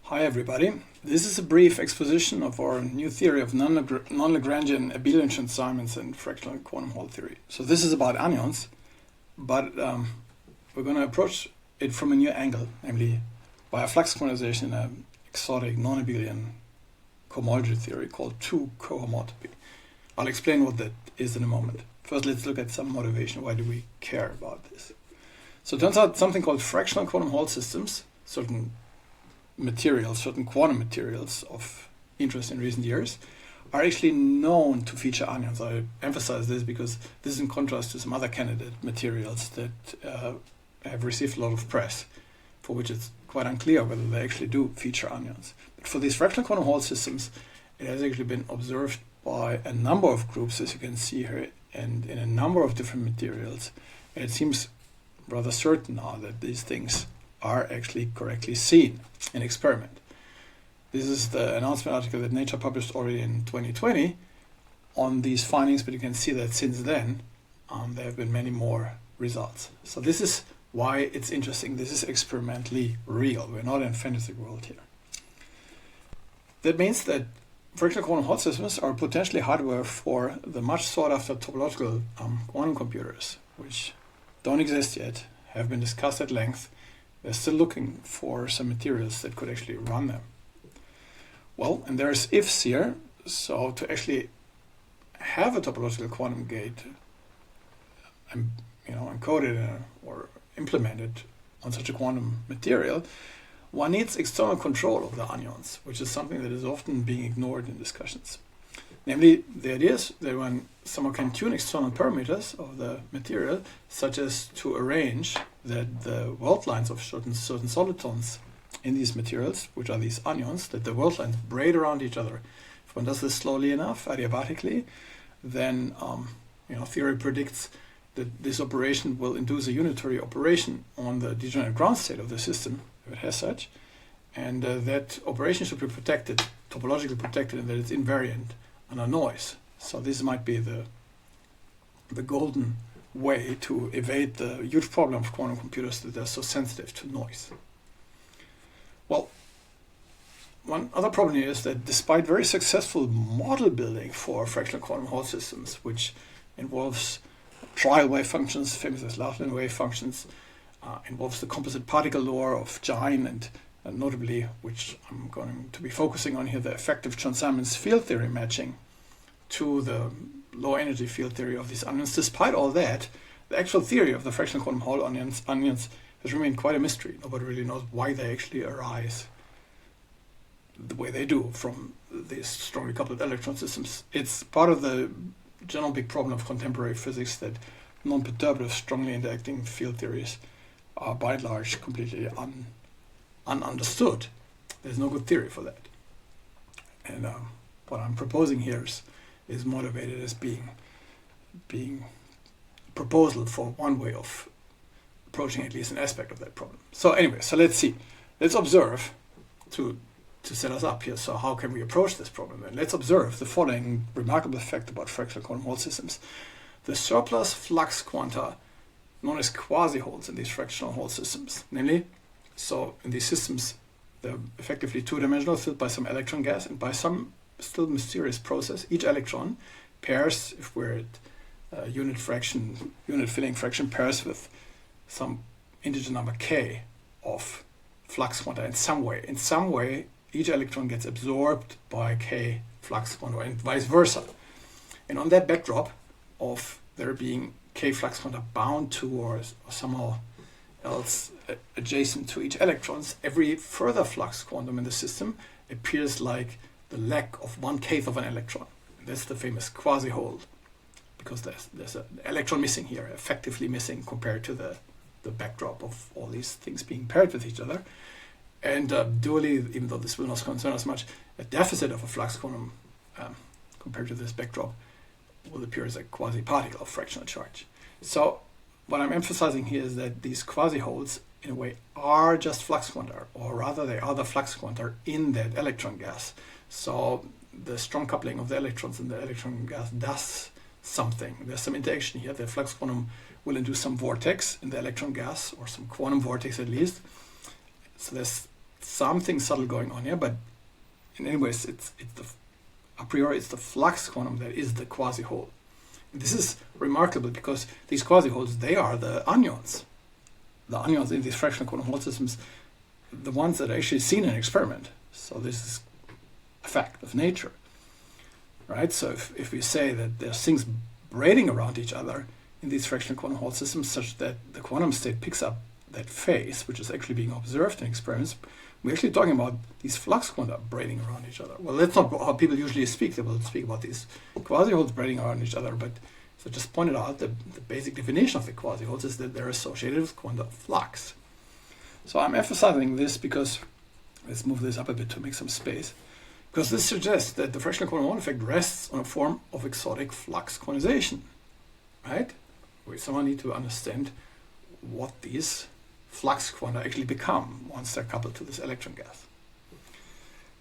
Hi everybody, this is a brief exposition of our new theory of non-Lagrangian abelian transaminds in fractional quantum Hall theory. So this is about anyons, but we're going to approach it from a new angle, namely by a flux quantization in an exotic non-abelian cohomology theory called 2 cohomotopy. I'll explain what that is in a moment. First, let's look at some motivation. Why do we care about this? So it turns out something called fractional quantum Hall systems, certain materials, certain quantum materials of interest in recent years, are actually known to feature anyons. I emphasize this because this is in contrast to some other candidate materials that have received a lot of press, for which it's quite unclear whether they actually do feature anyons. But for these fractional quantum Hall systems, it has actually been observed by a number of groups, as you can see here, and in a number of different materials. And it seems rather certain now that these things are actually correctly seen in experiment. This is the announcement article that Nature published already in 2020 on these findings, but you can see that since then there have been many more results. So this is why it's interesting. This is experimentally real. We're not in fantasy world here. That means that fractional quantum Hall systems are potentially hardware for the much sought after topological quantum computers, which don't exist yet, have been discussed at length. They're still looking for some materials that could actually run them. Well, and there's ifs here. So to actually have a topological quantum gate encoded or implemented on such a quantum material, one needs external control of the anyons, which is something that is often being ignored in discussions. Namely, the idea is that when someone can tune external parameters of the material, such as to arrange that the world lines of certain solitons in these materials, which are these anyons, that the world lines braid around each other. If one does this slowly enough, adiabatically, then theory predicts that this operation will induce a unitary operation on the degenerate ground state of the system, if it has such, and that operation should be protected, topologically protected, and that it's invariant under noise. So this might be the golden way to evade the huge problem of quantum computers that they're so sensitive to noise. Well, one other problem here is that despite very successful model building for fractional quantum Hall systems, which involves trial wave functions, famous as Laughlin wave functions, involves the composite particle law of Jine, and notably, which I'm going to be focusing on here, the effective transaminds field theory matching to the low energy field theory of these anyons. Despite all that, the actual theory of the fractional quantum Hall anyons has remained quite a mystery. Nobody really knows why they actually arise the way they do from these strongly coupled electron systems. It's part of the general big problem of contemporary physics that non-perturbative, strongly interacting field theories are by and large completely ununderstood. There's no good theory for that. And what I'm proposing here is motivated as being a proposal for one way of approaching at least an aspect of that problem. So anyway, so let's see. Let's observe to set us up here. So how can we approach this problem? And let's observe the following remarkable fact about fractional quantum Hall systems. The surplus flux quanta known as quasi-holes in these fractional Hall systems. Namely, so in these systems, they're effectively two-dimensional, filled by some electron gas, and by some still mysterious process, each electron pairs, if we're at unit filling fraction, pairs with some integer number k of flux quanta in some way. In some way, each electron gets absorbed by k flux quanta, and vice versa. And on that backdrop of there being k flux quanta bound to or somehow else adjacent to each electrons, every further flux quantum in the system appears like the lack of 1/8 of an electron. And that's the famous quasi-hole, because there's an electron missing here, effectively missing compared to the backdrop of all these things being paired with each other. And dually, even though this will not concern us much, a deficit of a flux quantum compared to this backdrop will appear as a quasi-particle of fractional charge. So what I'm emphasizing here is that these quasi-holes, in a way, are just flux quanta, or rather they are the flux quanta in that electron gas. So the strong coupling of the electrons in the electron gas does something. There's some interaction here. The flux quantum will induce some vortex in the electron gas, or some quantum vortex at least. So there's something subtle going on here, but in any ways, a priori it's the flux quantum that is the quasi-hole. This is remarkable because these quasi-holes, they are the anions. The anions in these fractional quantum Hall systems, the ones that are actually seen in an experiment. So this is a fact of nature, right? So if we say that there's things braiding around each other in these fractional quantum Hall systems such that the quantum state picks up that phase, which is actually being observed in experiments, we're actually talking about these flux quanta braiding around each other. Well, that's not how people usually speak. They will speak about these quasi-holes braiding around each other, but so just pointed out the basic definition of the quasi-holes is that they're associated with quanta flux. So I'm emphasizing this because, let's move this up a bit to make some space, because this suggests that the fractional quantum Hall effect rests on a form of exotic flux quantization, right? We somehow need to understand what these flux quanta actually become once they're coupled to this electron gas.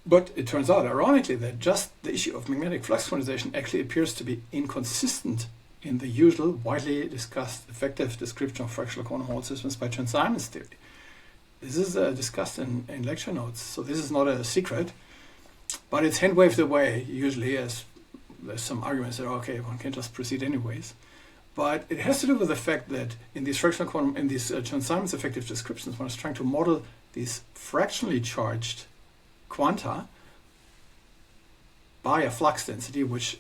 But it turns out, ironically, that just the issue of magnetic flux quantization actually appears to be inconsistent in the usual, widely discussed effective description of fractional quantum Hall systems by Chern-Simons theory. This is discussed in lecture notes, so this is not a secret, but it's hand-waved away usually as there's some arguments that, okay, one can just proceed anyways. But it has to do with the fact that in these fractional quantum, in these Chern-Simons effective descriptions, one is trying to model these fractionally charged quanta by a flux density, which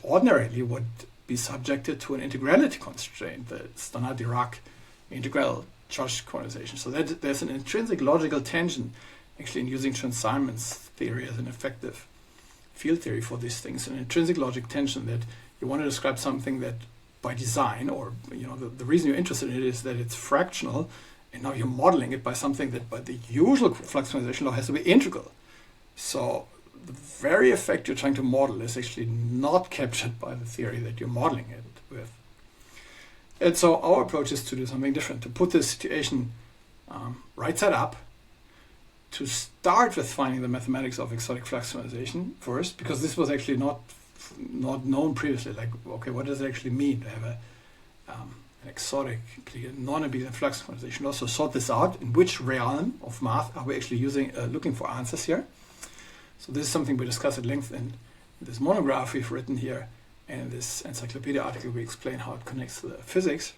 ordinarily would be subjected to an integrality constraint, the Stannard-Dirac integral charge quantization. So there's an intrinsic logical tension actually in using Chern-Simons theory as an effective field theory for these things, an intrinsic logic tension that you want to describe something that by design, or the reason you're interested in it is that it's fractional, and now you're modeling it by something that by the usual flux quantization law has to be integral. So the very effect you're trying to model is actually not captured by the theory that you're modeling it with. And so our approach is to do something different, to put this situation right side up, to start with finding the mathematics of exotic flux quantization first, because this was actually not known previously. Like, okay, what does it actually mean to have an exotic non-abelian flux quantization? Also sort this out. In which realm of math are we actually using, looking for answers here? So this is something we discuss at length in this monograph we've written here, and in this encyclopedia article we explain how it connects to the physics.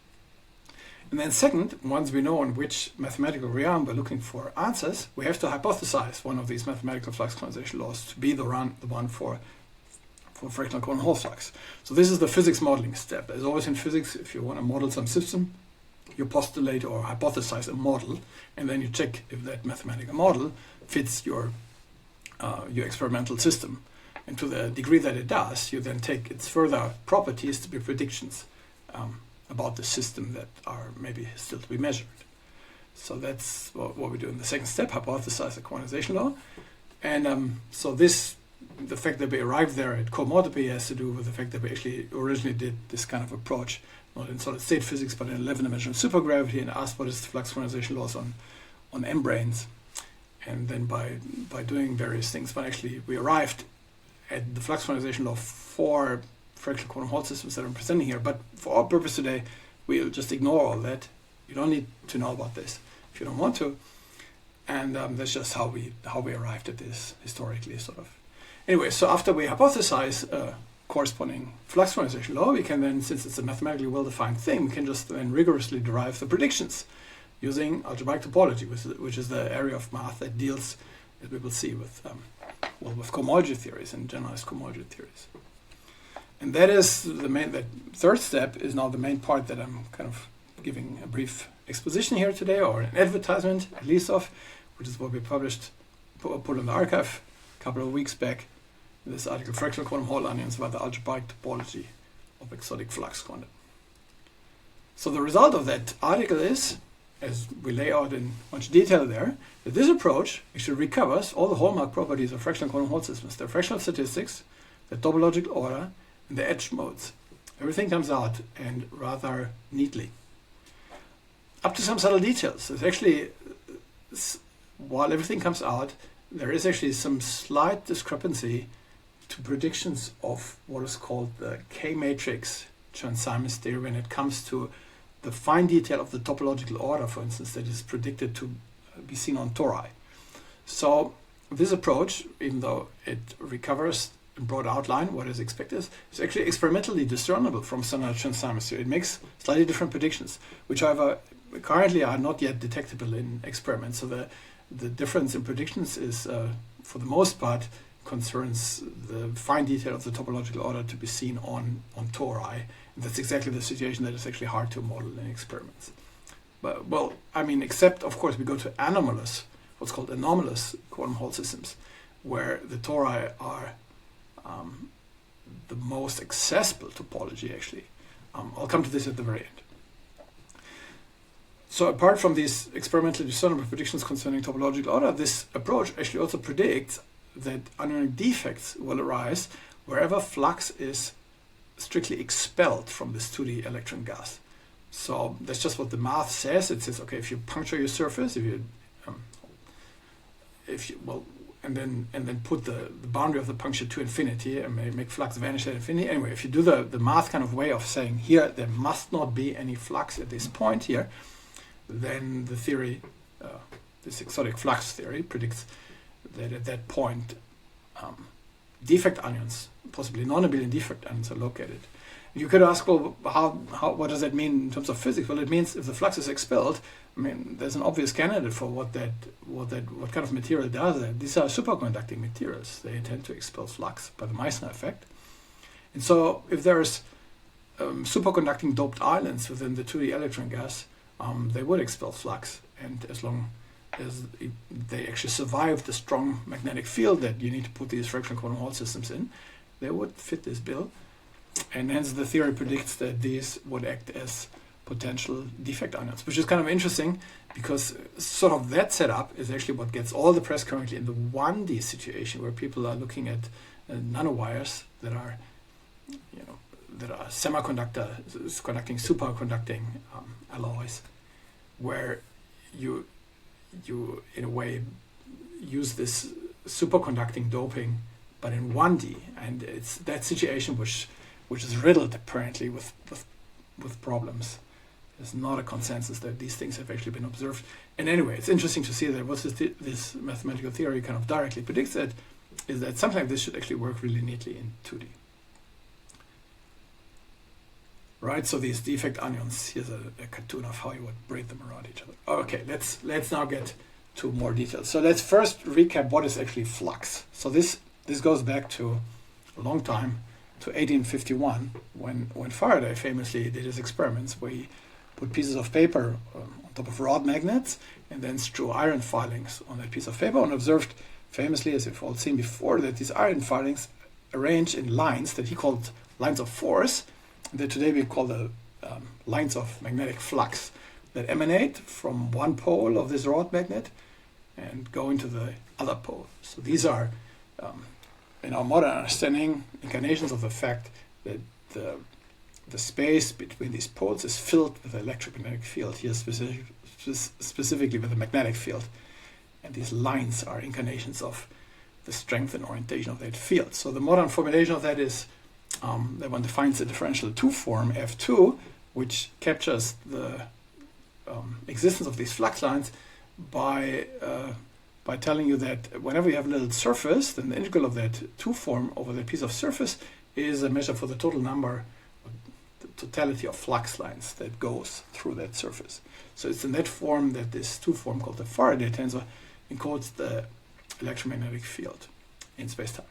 And then second, once we know in which mathematical realm we're looking for answers, we have to hypothesize one of these mathematical flux quantization laws to be the one for fractional quantum Hall flux. So this is the physics modeling step. As always in physics, if you want to model some system, you postulate or hypothesize a model, and then you check if that mathematical model fits your experimental system. And to the degree that it does, you then take its further properties to be predictions about the system that are maybe still to be measured. So that's what we do in the second step, hypothesize the quantization law. And so the fact that we arrived there at cohomotopy has to do with the fact that we actually originally did this kind of approach, not in solid state physics, but in 11-dimensional supergravity, and asked what is the flux quantization laws on membranes. And then by doing various things, but actually we arrived at the flux quantization law for fractional quantum Hall systems that I'm presenting here. But for our purpose today, we'll just ignore all that. You don't need to know about this if you don't want to. And that's just how we arrived at this historically, sort of. Anyway, so after we hypothesize a corresponding flux quantization law, we can then, since it's a mathematically well-defined thing, we can just then rigorously derive the predictions using algebraic topology, which is the area of math that deals, as we will see, with cohomology theories and generalized cohomology theories. And that is that third step is now the main part that I'm kind of giving a brief exposition here today, or an advertisement at least of, which is what we published, put in the archive a couple of weeks back, in this article, Fractional Quantum Hall Onions by the Algebraic Topology of Exotic Flux Quantum. So the result of that article is, as we lay out in much detail there, that this approach actually recovers all the hallmark properties of fractional quantum Hall systems, their fractional statistics, their topological order, and the edge modes. Everything comes out, and rather neatly. Up to some subtle details. There's actually, while everything comes out, there is actually some slight discrepancy to predictions of what is called the K-matrix Chern-Simons theory when it comes to the fine detail of the topological order, for instance, that is predicted to be seen on tori. So this approach, even though it recovers in broad outline what is expected, is actually experimentally discernible from standard transformers theory. It makes slightly different predictions, which however currently are not yet detectable in experiments. So the difference in predictions is, for the most part, concerns the fine detail of the topological order to be seen on tori. And that's exactly the situation that is actually hard to model in experiments. But, well, I mean, except, of course, we go to anomalous, what's called anomalous quantum Hall systems, where the tori are the most accessible topology, actually. I'll come to this at the very end. So apart from these experimentally discernible predictions concerning topological order, this approach actually also predicts that anionic defects will arise wherever flux is strictly expelled from this 2D electron gas. So that's just what the math says. It says, okay, if you puncture your surface, and then put the boundary of the puncture to infinity and make flux vanish at infinity. Anyway, if you do the math kind of way of saying here there must not be any flux at this point here, then the theory, this exotic flux theory, predicts that at that point defect anions, possibly non-abelian defect anions, are located. You could ask, well, what does that mean in terms of physics? Well, it means if the flux is expelled, I mean, there's an obvious candidate for what kind of material does that. These are superconducting materials. They tend to expel flux by the Meissner effect. And so if there's superconducting doped islands within the 2D electron gas, they would expel flux. And as long as they actually survive the strong magnetic field that you need to put these fractional quantum Hall systems in, they would fit this bill. And hence the theory predicts that these would act as potential defect anions, which is kind of interesting because sort of that setup is actually what gets all the press currently in the 1D situation, where people are looking at nanowires that are, that are conducting superconducting alloys, where you in a way use this superconducting doping, but in 1D, and it's that situation which is riddled apparently with problems. There's not a consensus that these things have actually been observed. And anyway, it's interesting to see that what this mathematical theory kind of directly predicts that is that something like this should actually work really neatly in 2D. Right, so these defect anions, here's a cartoon of how you would braid them around each other. Okay, let's now get to more details. So let's first recap what is actually flux. So this goes back to a long time, to 1851, when Faraday famously did his experiments where he put pieces of paper on top of rod magnets and then strew iron filings on that piece of paper, and observed famously, as you've all seen before, that these iron filings arranged in lines that he called lines of force, that today we call the lines of magnetic flux, that emanate from one pole of this rod magnet and go into the other pole. So these are, in our modern understanding, incarnations of the fact that the space between these poles is filled with an electromagnetic field, here specifically with a magnetic field. And these lines are incarnations of the strength and orientation of that field. So the modern formulation of that is that one defines the differential 2 form, F2, which captures the existence of these flux lines by telling you that whenever you have a little surface, then the integral of that 2 form over that piece of surface is a measure for the total number, the totality of flux lines that goes through that surface. So it's in that form that this 2 form called the Faraday tensor encodes the electromagnetic field in space-time.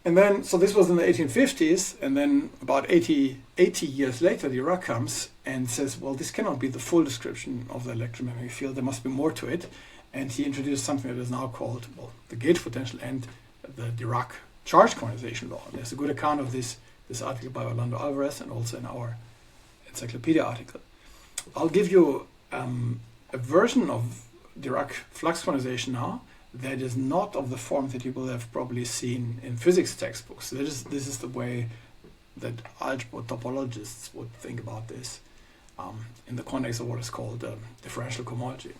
And then, so this was in the 1850s, and then about 80 years later, Dirac comes and says, well, this cannot be the full description of the electromagnetic field, there must be more to it. And he introduced something that is now called, well, the gauge potential and the Dirac charge quantization law. And there's a good account of this article by Orlando Alvarez and also in our encyclopedia article. I'll give you a version of Dirac flux quantization now that is not of the form that you will have probably seen in physics textbooks. This is the way that algebra topologists would think about this in the context of what is called differential cohomology.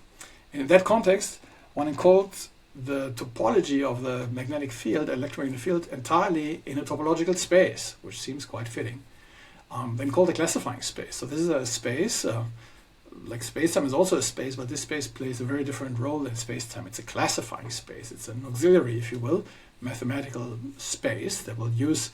And in that context, one encodes the topology of the magnetic field, electromagnetic field, entirely in a topological space, which seems quite fitting. Then called a classifying space. So this is a space like space-time is also a space, but this space plays a very different role than space-time. It's a classifying space. It's an auxiliary, if you will, mathematical space that we'll use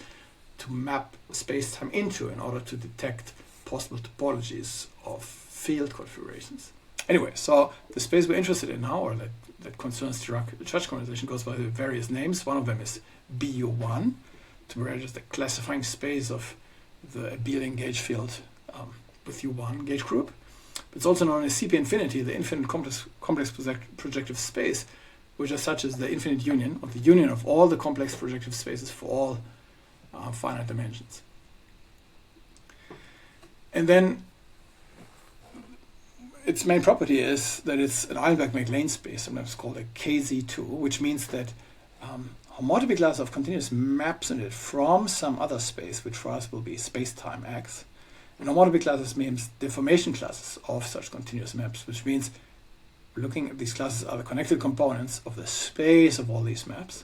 to map space-time into in order to detect possible topologies of field configurations. Anyway, so the space we're interested in now, or that concerns charge quantization, goes by various names. One of them is BU1, to where just the classifying space of the abelian gauge field with U1 gauge group. It's also known as CP infinity, the infinite complex projective space, which is such as the infinite union, or the union of all the complex projective spaces for all finite dimensions. And then its main property is that it's an Eilenberg-MacLane space, sometimes called a KZ2, which means that homotopy class of continuous maps in it from some other space, which for us will be space-time X. And homotopy classes means deformation classes of such continuous maps, which means looking at these classes are the connected components of the space of all these maps.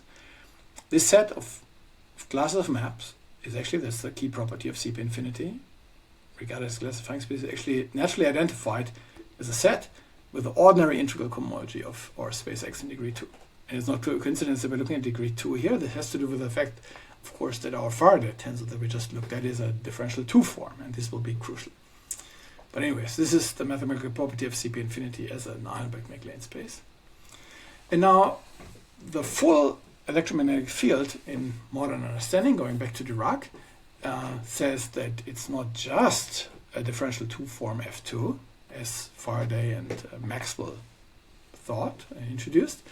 This set of classes of maps is actually, that's the key property of CP infinity, regarded as classifying space, is actually naturally identified as a set with the ordinary integral cohomology of our space X in degree 2. And it's not a coincidence that we're looking at degree 2 here. This has to do with the fact, of course, that our Faraday tensor that we just looked at is a differential 2 form, and this will be crucial. But anyways, this is the mathematical property of CP infinity as an Eilenberg-MacLane space. And now the full electromagnetic field in modern understanding, going back to Dirac, says that it's not just a differential 2 form F2, as Faraday and Maxwell thought and introduced,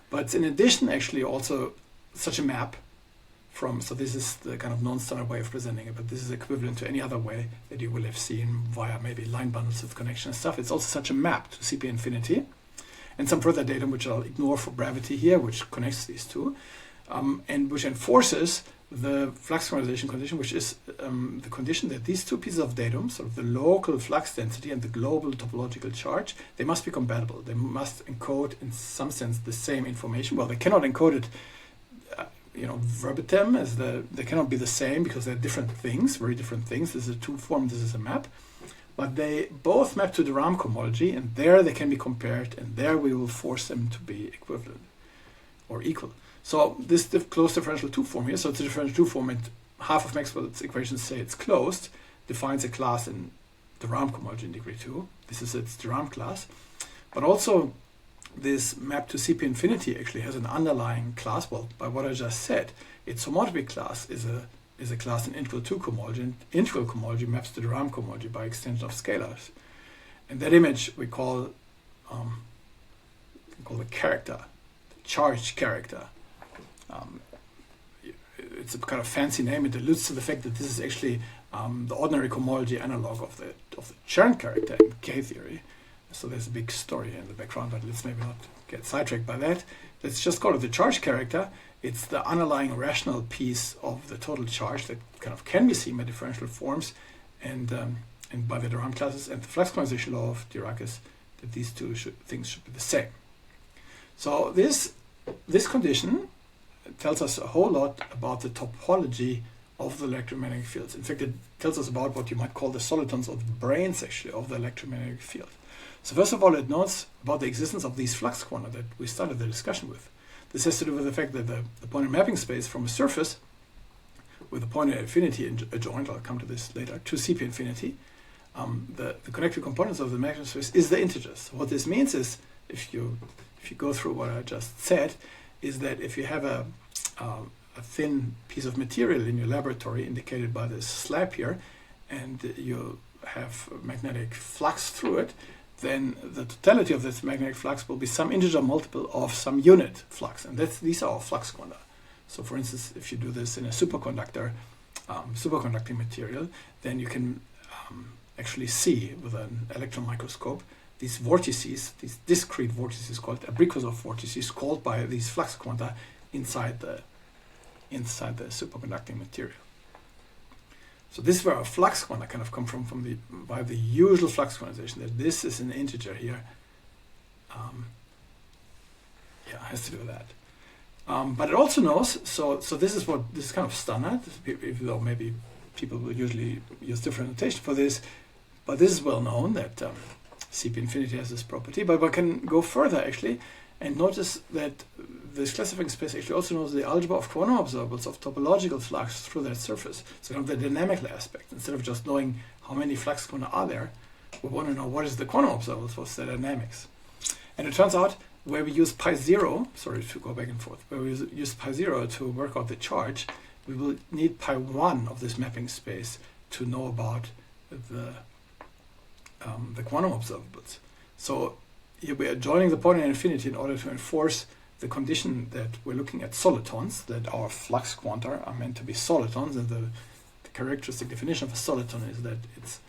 but it's in addition actually also such a map from, so this is the kind of non-standard way of presenting it, but this is equivalent to any other way that you will have seen via maybe line bundles of connection and stuff. It's also such a map to CP infinity, and some further datum which I'll ignore for brevity here, which connects these two, and which enforces the flux quantization condition, which is the condition that these two pieces of datum, sort of the local flux density and the global topological charge, they must be compatible. They must encode, in some sense, the same information. Well, they cannot encode it, verbatim, as they cannot be the same because they're different things, very different things. This is a 2 form, this is a map. But they both map to the RAM cohomology, and there they can be compared, and there we will force them to be equivalent or equal. So this closed differential 2 form here, so it's a differential 2 form, and half of Maxwell's equations say it's closed, defines a class in the RAM cohomology in degree 2. This is its de Rham class. But also this map to CP infinity actually has an underlying class. Well, by what I just said, its homotopy class is a class in integral 2 cohomology, and integral cohomology maps to the RAM cohomology by extension of scalars. And that image we call the character, the charged character. It's a kind of fancy name. It alludes to the fact that this is actually the ordinary cohomology analog of the Chern character in K-theory. So there's a big story in the background, but let's maybe not get sidetracked by that. Let's just call it the charge character. It's the underlying rational piece of the total charge that kind of can be seen by differential forms and by the de Rham classes. And the flux quantization law of Dirac is that these two things should be the same. So this condition tells us a whole lot about the topology of the electromagnetic fields. In fact, it tells us about what you might call the solitons or the brains actually of the electromagnetic field. So first of all, it notes about the existence of these flux quanta that we started the discussion with. This has to do with the fact that the point mapping space from a surface with a point at infinity adjoined, I'll come to this later, to CP infinity, the connected components of the magnetic space is the integers. What this means is, if you go through what I just said, is that if you have a thin piece of material in your laboratory indicated by this slab here, and you have magnetic flux through it, then the totality of this magnetic flux will be some integer multiple of some unit flux, and these are all flux quanta. So for instance, if you do this in a superconducting material, then you can actually see with an electron microscope these vortices, these discrete vortices called abricos of vortices, called by these flux quanta inside the superconducting material. So this is where our flux quanta kind of come from by the usual flux quantization, that this is an integer here. It has to do with that. But it also knows, so this is kind of standard, even though maybe people will usually use different notation for this, but this is well known that CP infinity has this property, but one can go further actually and notice that this classifying space actually also knows the algebra of quantum observables of topological flux through that surface. So kind of the dynamical aspect. Instead of just knowing how many flux quanta are there, we want to know what is the quantum observables, what's the dynamics. And it turns out where we use pi 0, sorry to go back and forth, where we use pi 0 to work out the charge, we will need pi 1 of this mapping space to know about the quantum observables. So here we are joining the point in infinity in order to enforce the condition that we're looking at solitons, that our flux quanta are meant to be solitons, and the characteristic definition of a soliton is that its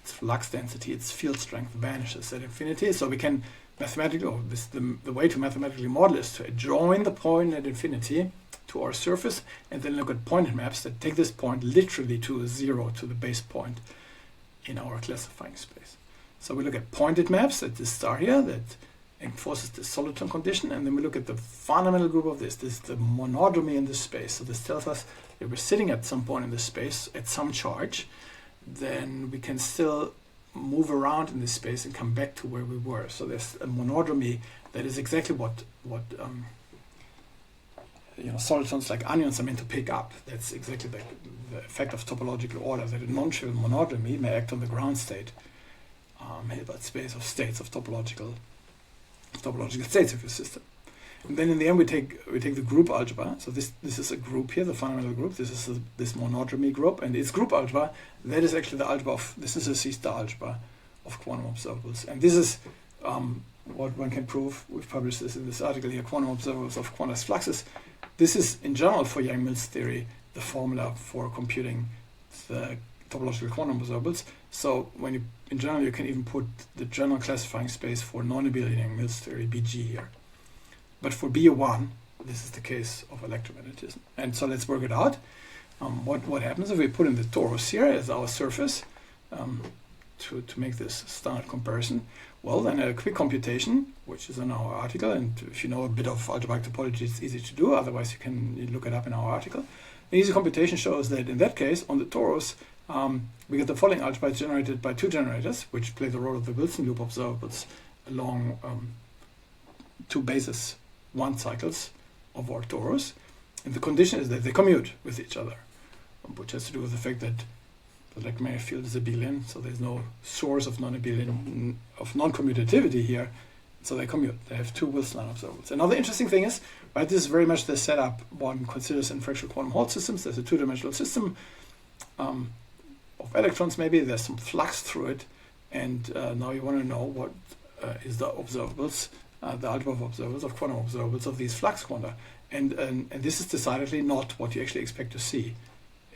flux density, its field strength vanishes at infinity. So we can mathematically, or the way to mathematically model is to join the point at infinity to our surface and then look at pointed maps that take this point literally to 0, to the base point in our classifying space. So we look at pointed maps at this star here that enforces the soliton condition, and then we look at the fundamental group of this. This is the monodromy in this space. So this tells us that we're sitting at some point in this space at some charge, then we can still move around in this space and come back to where we were. So there's a monodromy that is exactly what solitons like onions are meant to pick up. That's exactly the effect of topological order, that a non-trivial monodromy may act on the ground state, Hilbert space of states of topological states of your system. And then in the end we take the group algebra. So this is a group here, the fundamental group. This is this monodromy group, and its group algebra, that is actually the algebra of, this is a C-star algebra of quantum observables. And this is what one can prove. We've published this in this article here, quantum observables of quantized fluxes. This is in general for Yang-Mills theory the formula for computing the topological quantum observables. So when you, in general, you can even put the general classifying space for non-abelian Yang-Mills theory, BG, here. But for BU1, this is the case of electromagnetism. And so let's work it out. What happens if we put in the torus here as our surface to make this standard comparison? Well, then a quick computation, which is in our article, and if you know a bit of algebraic topology, it's easy to do. Otherwise, you can look it up in our article. An easy computation shows that in that case, on the torus, we get the following algebra generated by two generators, which play the role of the Wilson loop observables along two basis 1 cycles of our torus. And the condition is that they commute with each other, which has to do with the fact that the electromagnetic field is abelian, so there's no source of non-abelian, of non-commutativity here, so they commute. They have two Wilson line observables. Another interesting thing is, right, this is very much the setup one considers in fractional quantum Hall systems. There's a two-dimensional system of electrons, maybe there's some flux through it, and now you want to know what is the observables, the algebra of observables, of quantum observables of these flux quanta. And this is decidedly not what you actually expect to see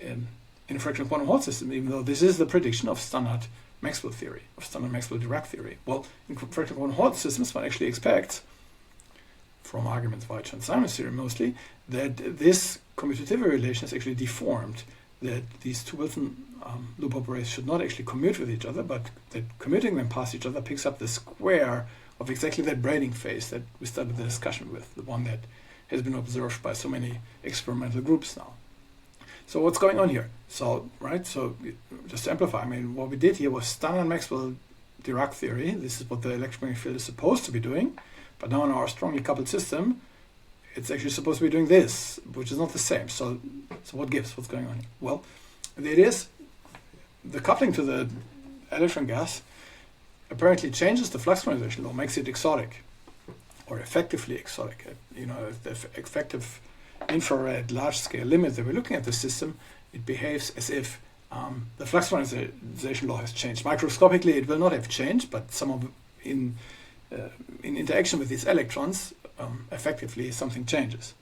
in a fractional quantum Hall system, even though this is the prediction of standard Maxwell theory, of standard Maxwell-Dirac theory. Well, in fractional quantum Hall systems, one actually expects, from arguments by Chern-Simons theory mostly, that this commutativity relation is actually deformed, that these two Wilson loop operators should not actually commute with each other, but that commuting them past each other picks up the square of exactly that braiding phase that we started the discussion with, the one that has been observed by so many experimental groups now. So what's going on here? So, right, so just to amplify, I mean, what we did here was standard Maxwell-Dirac theory. This is what the electromagnetic field is supposed to be doing, but now in our strongly coupled system, it's actually supposed to be doing this, which is not the same. So what gives? What's going on here? Well, the idea is the coupling to the electron gas apparently changes the flux quantization law, makes it exotic, or effectively exotic. You know, the effective infrared large-scale limit that we're looking at the system, it behaves as if the flux quantization law has changed. Microscopically, it will not have changed, but in interaction with these electrons, effectively something changes.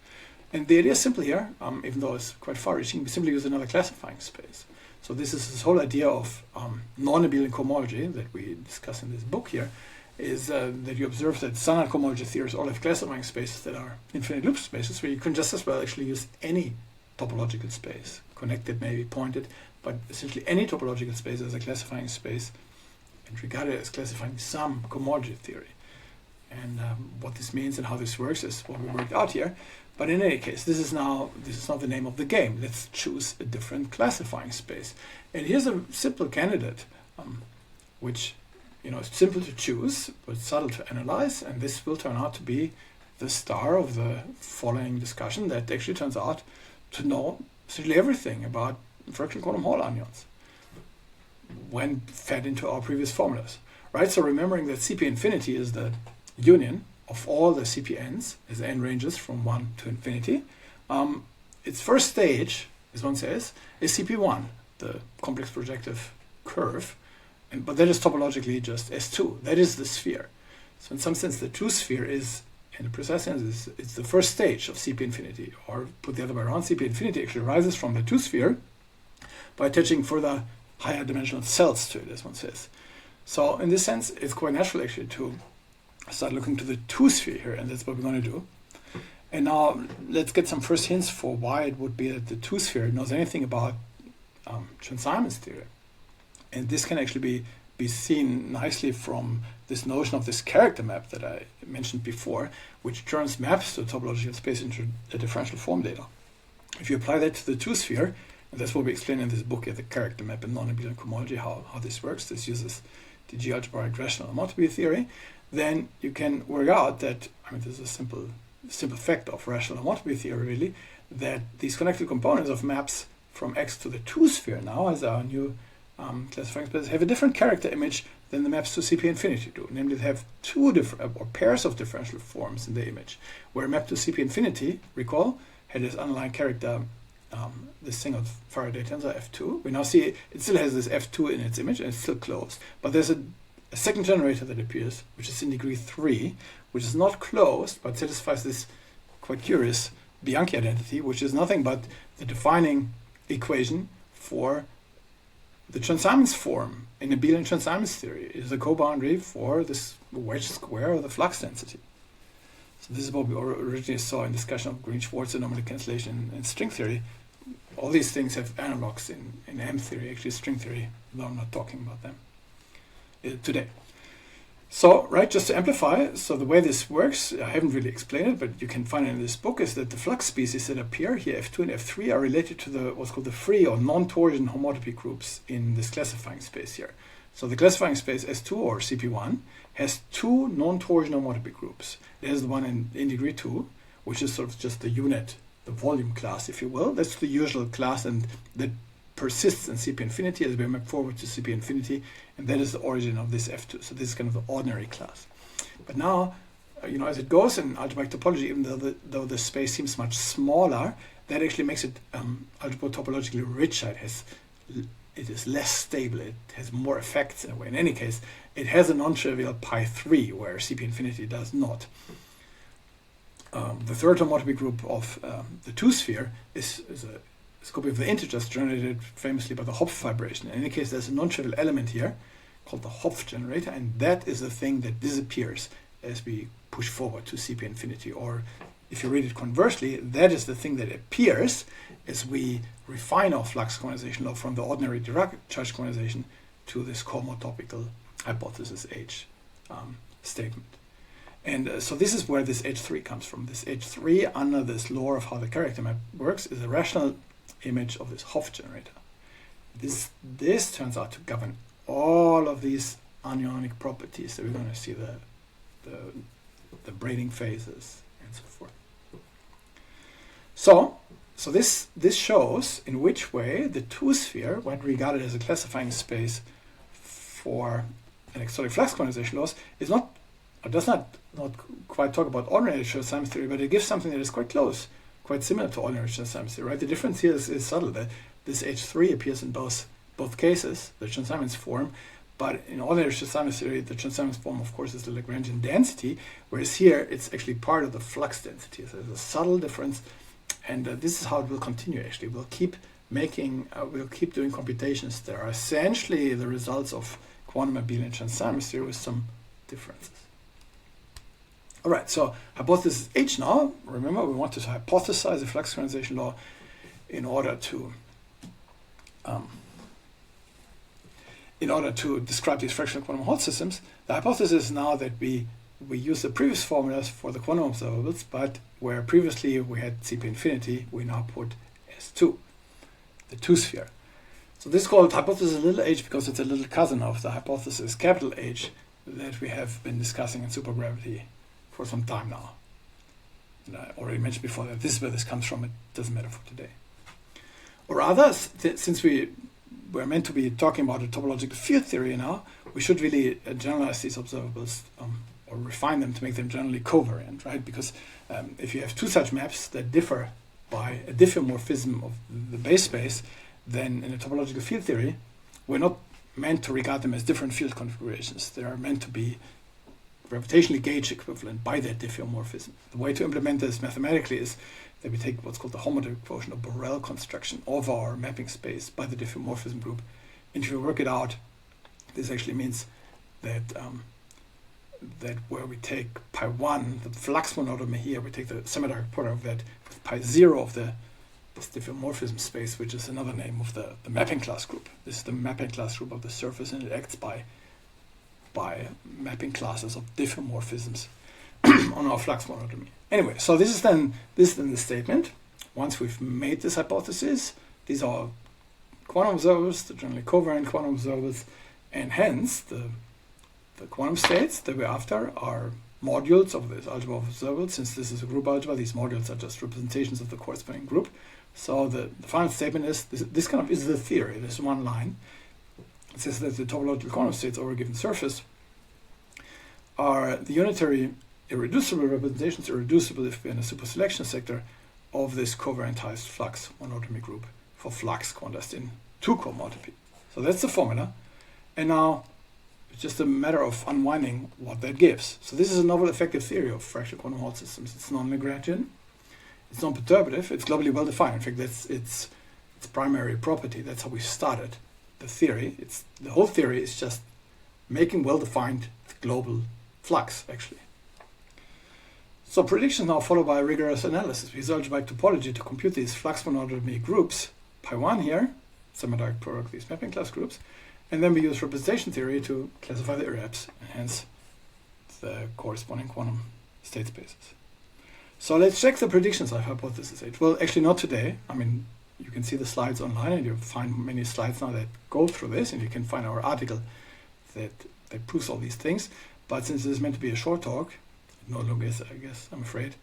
And the idea is simple here, even though it's quite far-reaching, we simply use another classifying space. So this is this whole idea of non-abelian cohomology that we discuss in this book here, is that you observe that standard cohomology theories all have classifying spaces that are infinite loop spaces, where you can just as well actually use any topological space, connected, maybe pointed, but essentially any topological space as a classifying space and regard it as classifying some cohomology theory. And what this means and how this works is what we worked out here. But in any case, this is not the name of the game. Let's choose a different classifying space. And here's a simple candidate, which it's simple to choose, but subtle to analyze, and this will turn out to be the star of the following discussion that actually turns out to know essentially everything about fractional quantum Hall anions when fed into our previous formulas, right? So remembering that CP infinity is the union of all the CPNs as n ranges from 1 to infinity. Its first stage, as one says, is CP1, the complex projective curve, but that is topologically just S2. That is the sphere. So in some sense, the two sphere is, in a precise sense, it's the first stage of CP infinity, or put the other way around, CP infinity actually rises from the two sphere by attaching further higher dimensional cells to it, as one says. So in this sense, it's quite natural actually to start looking to the two sphere here, and that's what we're going to do. And now let's get some first hints for why it would be that the two sphere knows anything about Chern-Simons theory. And this can actually be seen nicely from this notion of this character map that I mentioned before, which turns maps to topological space into a differential form data. If you apply that to the two sphere, and that's what we explain in this book, the character map in non-abelian cohomology, how this works. This uses the G-algebraic rational homotopy theory. Then you can work out that, this is a simple fact of rational homotopy theory, really, that these connected components of maps from X to the two sphere now, as our new classifying space, have a different character image than the maps to CP infinity do. Namely, they have two different, or pairs of differential forms in the image, where a map to CP infinity, recall, had this underlying character, this single Faraday tensor F2. We now see it still has this F2 in its image, and it's still closed. But there's a second generator that appears, which is in degree 3, which is not closed, but satisfies this quite curious Bianchi identity, which is nothing but the defining equation for the Chern-Simons form in abelian Chern-Simons theory. It is a co-boundary for this wedge square of the flux density. So this is what we originally saw in discussion of Green-Schwarz anomaly cancellation and string theory. All these things have analogs in M theory, actually string theory, though I'm not talking about them today. So, right, just to amplify, so the way this works, I haven't really explained it, but you can find it in this book, is that the flux species that appear here, F2 and F3, are related to the what's called the free or non-torsion homotopy groups in this classifying space here. So the classifying space S2 or CP1 has two non-torsion homotopy groups. There's the one in degree 2, which is sort of just the unit, the volume class, if you will. That's the usual class, and that persists in CP infinity as we map forward to CP infinity, and that is the origin of this F2. So this is kind of the ordinary class. But now, as it goes in algebraic topology, even though the space seems much smaller, that actually makes it algebra topologically richer. It is less stable. It has more effects in a way. In any case, it has a non-trivial pi3, where CP infinity does not. The third homotopy group of the two sphere is a copy of the integers generated famously by the Hopf vibration. In any case, there's a non-trivial element here called the Hopf generator, and that is the thing that disappears as we push forward to CP infinity. Or if you read it conversely, that is the thing that appears as we refine our flux quantization law from the ordinary Dirac charge quantization to this cohomotopical hypothesis H statement. And so this is where this H3 comes from. This H3, under this law of how the character map works, is a rational image of this Hopf generator. This turns out to govern all of these anionic properties that we're going to see, the braiding phases and so forth. So this shows in which way the two sphere, when regarded as a classifying space for an exotic flux quantization laws, does not quite talk about ordinary Chern-Simons theory, but it gives something that is quite close, quite similar to ordinary Chern-Simons theory, right? The difference here is subtle. That this H3 appears in both cases, the Chern-Simons form, but in ordinary Chern-Simons theory, the Chern-Simons form, of course, is the Lagrangian density, whereas here it's actually part of the flux density. So there's a subtle difference, and this is how it will continue. Actually, we'll keep doing computations that are essentially the results of quantum abelian Chern-Simons theory with some differences. All right, so hypothesis H now. Remember, we want to hypothesize a flux quantization law in order to describe these fractional quantum Hall systems. The hypothesis is now that we use the previous formulas for the quantum observables, but where previously we had CP infinity, we now put S2, the two sphere. So this is called hypothesis little h because it's a little cousin of the hypothesis capital H that we have been discussing in supergravity for some time now. And I already mentioned before that this is where this comes from. It doesn't matter for today. Or rather, since we're meant to be talking about a topological field theory now, we should really generalize these observables or refine them to make them generally covariant, right? Because if you have two such maps that differ by a diffeomorphism of the base space, then in a topological field theory, we're not meant to regard them as different field configurations. They are meant to be gravitationally gauge equivalent by their diffeomorphism. The way to implement this mathematically is that we take what's called the homotopy quotient or Borel construction of our mapping space by the diffeomorphism group. And if you work it out, this actually means that that where we take pi 1, the flux monodromy here, we take the semi-direct product of that with pi 0 of this diffeomorphism space, which is another name of the mapping class group. This is the mapping class group of the surface, and it acts by mapping classes of diffeomorphisms on our flux monodromy. Anyway, so this is then the statement. Once we've made this hypothesis, these are quantum observables, the generally covariant quantum observables, and hence the quantum states that we're after are modules of this algebra of observables. Since this is a group algebra, these modules are just representations of the corresponding group. So the final statement is this kind of is the theory. There's one line. It says that the topological quantum states over a given surface are the unitary irreducible representations, irreducible if we're in a superselection sector, of this covariantized flux monodromy group for flux quantized in 2 cohomotopy. So that's the formula. And now it's just a matter of unwinding what that gives. So this is a novel effective theory of fractional quantum Hall systems. It's non-Lagrangian, it's non-perturbative, it's globally well-defined. In fact, that's its primary property. That's how we started the theory. The whole theory is just making well-defined global flux, actually. So predictions now followed by rigorous analysis. We use algebraic topology to compute these flux monodromy groups, pi 1 here, semi-direct product of these mapping class groups, and then we use representation theory to classify the irreps, and hence the corresponding quantum state spaces. So let's check the predictions of hypothesis H. Well, actually not today. I mean, you can see the slides online, and you'll find many slides now that go through this, and you can find our article that proves all these things. But since this is meant to be a short talk, no longer is, I guess, I'm afraid.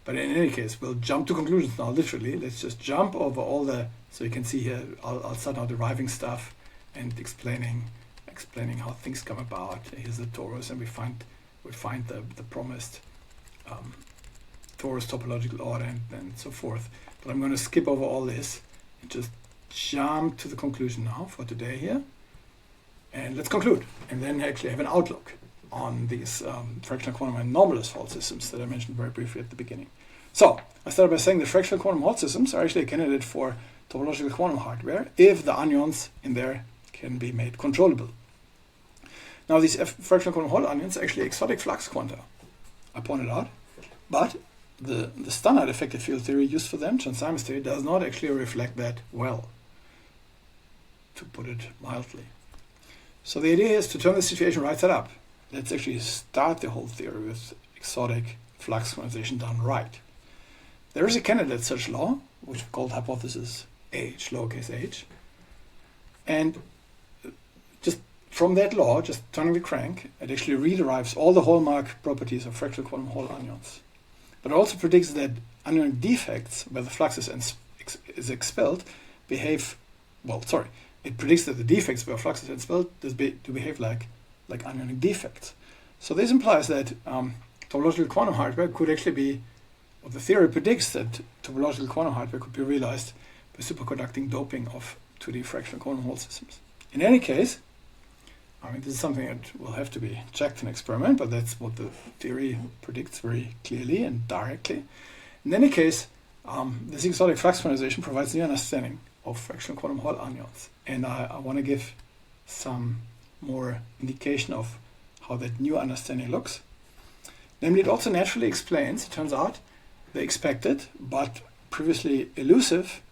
But in any case, we'll jump to conclusions now, literally. Let's just jump over all so you can see here, I'll start now deriving stuff and explaining how things come about. Here's the torus, and we find the promised torus topological order and so forth. But I'm going to skip over all this and just jump to the conclusion now for today here. And let's conclude, and then actually have an outlook on these fractional quantum anomalous Hall systems that I mentioned very briefly at the beginning. So I started by saying the fractional quantum Hall systems are actually a candidate for topological quantum hardware if the anions in there can be made controllable. Now these fractional quantum Hall anions are actually exotic flux quanta, I pointed out, but the standard effective field theory used for them, Chern-Simons theory, does not actually reflect that well, to put it mildly. So the idea is to turn the situation right side up. Let's actually start the whole theory with exotic flux quantization done right. There is a candidate such law, which is called hypothesis H, lowercase h. And just from that law, just turning the crank, it actually rederives all the hallmark properties of fractional quantum Hall anions. But it also predicts that anionic defects, where the flux is expelled, behave, it predicts that the defects where flux is expelled do behave like anionic defects. So this implies that topological quantum hardware could actually be, or the theory predicts that topological quantum hardware could be realized by superconducting doping of 2D fractional quantum Hall systems. In any case, I mean, this is something that will have to be checked in experiment, but that's what the theory predicts very clearly and directly. In any case, this exotic flux quantization provides new understanding of fractional quantum Hall anions. And I want to give some more indication of how that new understanding looks. Namely, it also naturally explains, it turns out, the expected but previously elusive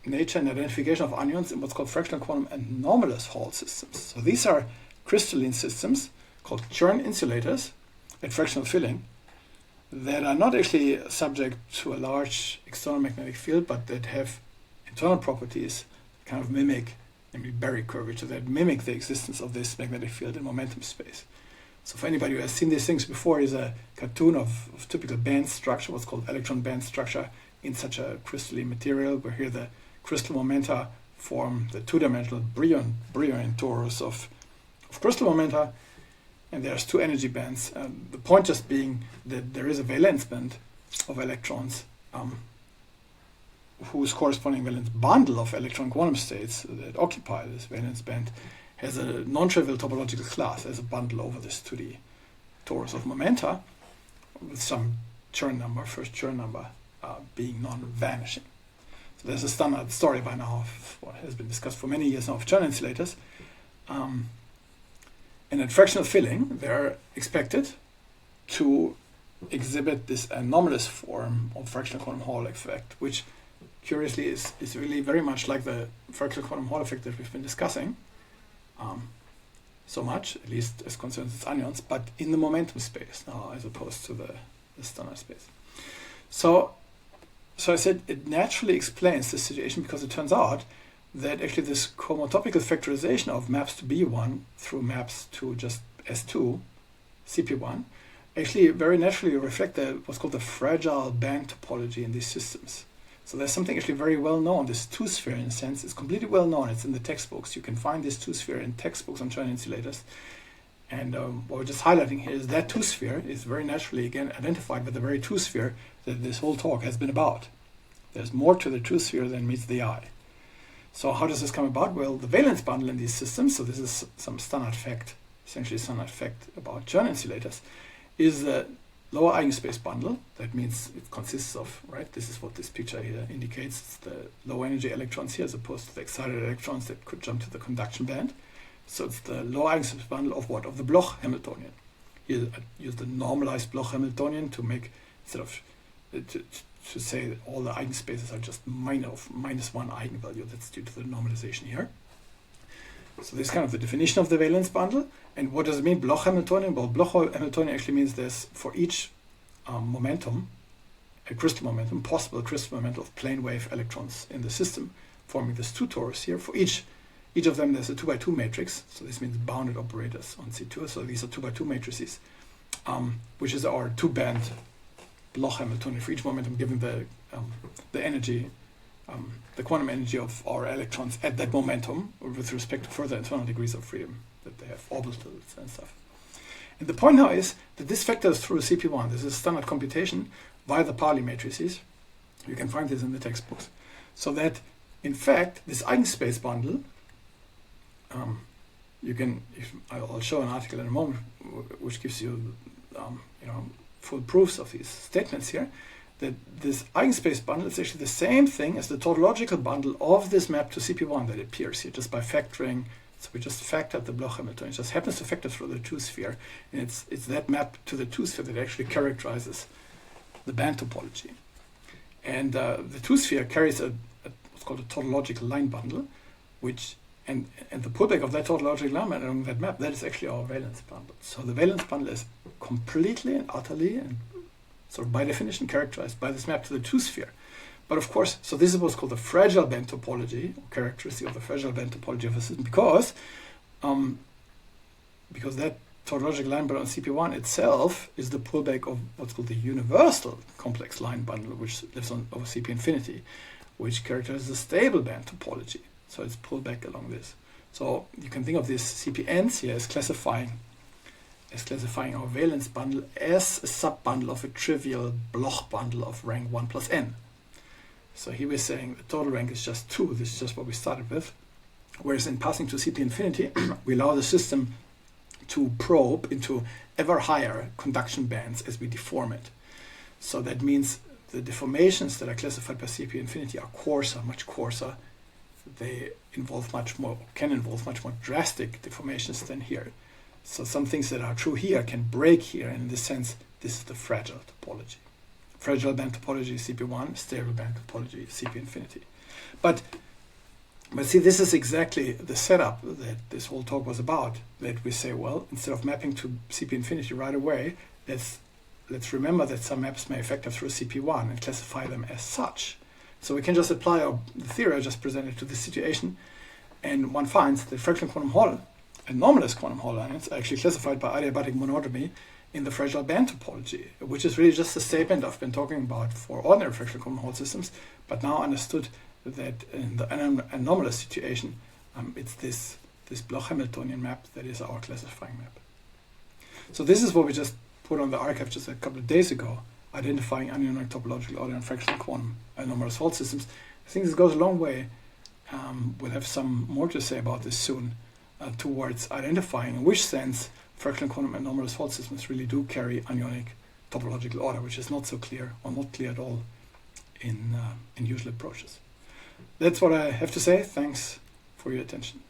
nature and identification of anions in what's called fractional quantum anomalous Hall systems. So these are crystalline systems called Chern insulators at fractional filling that are not actually subject to a large external magnetic field, but that have internal properties kind of mimic, namely Berry curvature, that mimic the existence of this magnetic field in momentum space. So for anybody who has seen these things before, is a cartoon of typical band structure, what's called electron band structure in such a crystalline material, where here the crystal momenta form the two-dimensional Brillouin torus of crystal momenta, and there's two energy bands. The point just being that there is a valence band of electrons whose corresponding valence bundle of electron quantum states that occupy this valence band has a non-trivial topological class as a bundle over this 2D torus of momenta with some Chern number, first Chern number, being non-vanishing. So there's a standard story by now of what has been discussed for many years now of Chern insulators. And at fractional filling, they're expected to exhibit this anomalous form of fractional quantum Hall effect, which curiously is really very much like the fractional quantum Hall effect that we've been discussing so much, at least as concerns its anions, but in the momentum space now as opposed to the standard space. So I said it naturally explains this situation, because it turns out that actually this homotopical factorization of maps to B1 through maps to just S2, CP1, actually very naturally reflect what's called the fragile band topology in these systems. So there's something actually very well known, this two-sphere in a sense. It's completely well known. It's in the textbooks. You can find this two-sphere in textbooks on Chern insulators. And what we're just highlighting here is that two-sphere is very naturally, again, identified with the very two-sphere that this whole talk has been about. There's more to the two-sphere than meets the eye. So how does this come about? Well, the valence bundle in these systems, so this is some standard fact, essentially standard fact about Chern insulators, is the lower eigenspace bundle. That means it consists of, right, this is what this picture here indicates, it's the low energy electrons here as opposed to the excited electrons that could jump to the conduction band. So it's the low eigenspace bundle of what? Of the Bloch Hamiltonian. Here I use the normalized Bloch Hamiltonian to make, instead of, to say that all the eigenspaces are just minus one eigenvalue. That's due to the normalization here. So this is kind of the definition of the valence bundle. And what does it mean, Bloch Hamiltonian? Well, Bloch Hamiltonian actually means there's, for each momentum, a crystal momentum, possible crystal momentum of plane wave electrons in the system, forming this two torus here. For each of them, there's a 2x2 matrix. So this means bounded operators on C2. So these are 2x2 matrices, which is our two-band Bloch Hamiltonian for each momentum, given the energy, the quantum energy of our electrons at that momentum with respect to further internal degrees of freedom that they have, orbitals and stuff. And the point now is that this factors through CP1. This is standard computation via the Pauli matrices. You can find this in the textbooks. So that, in fact, this eigenspace bundle, you can, I'll show an article in a moment which gives you, full proofs of these statements here, that this eigenspace bundle is actually the same thing as the tautological bundle of this map to CP1 that appears here just by factoring. So we just factored the Bloch Hamiltonian. It just happens to factor through the two-sphere, and it's that map to the two-sphere that actually characterizes the band topology. And the two-sphere carries what's called a tautological line bundle, which and the pullback of that tautological line bundle along that map, that is actually our valence bundle. So the valence bundle is completely and utterly and sort of by definition characterized by this map to the two-sphere. But of course, so this is what's called the fragile band topology, or characteristic of the fragile band topology of a system, because that tautological line bundle on CP1 itself is the pullback of what's called the universal complex line bundle, which lives on over CP infinity, which characterizes the stable band topology. So it's pulled back along this. So you can think of this CPNs here as classifying our valence bundle as a sub-bundle of a trivial Bloch bundle of rank 1 plus n. So here we're saying the total rank is just 2. This is just what we started with. Whereas in passing to CP infinity, we allow the system to probe into ever higher conduction bands as we deform it. So that means the deformations that are classified by CP infinity are coarser, much coarser. They can involve much more drastic deformations than here. So some things that are true here can break here, and in this sense, this is the fragile topology. Fragile band topology, CP1, stable band topology, CP infinity. But see, this is exactly the setup that this whole talk was about, that we say, well, instead of mapping to CP infinity right away, let's remember that some maps may factor through CP1 and classify them as such. So we can just apply the theory I just presented to this situation, and one finds that fractional quantum Hall and anomalous quantum Hall ions are actually classified by adiabatic monodromy in the fragile band topology, which is really just the statement I've been talking about for ordinary fractional quantum Hall systems, but now understood that in the anomalous situation, it's this Bloch Hamiltonian map that is our classifying map. So this is what we just put on the archive just a couple of days ago, identifying anionic topological order and fractional quantum anomalous Hall systems. I think this goes a long way. We'll have some more to say about this soon, towards identifying in which sense fractional quantum anomalous Hall systems really do carry anionic topological order, which is not so clear, or not clear at all in usual approaches. That's what I have to say. Thanks for your attention.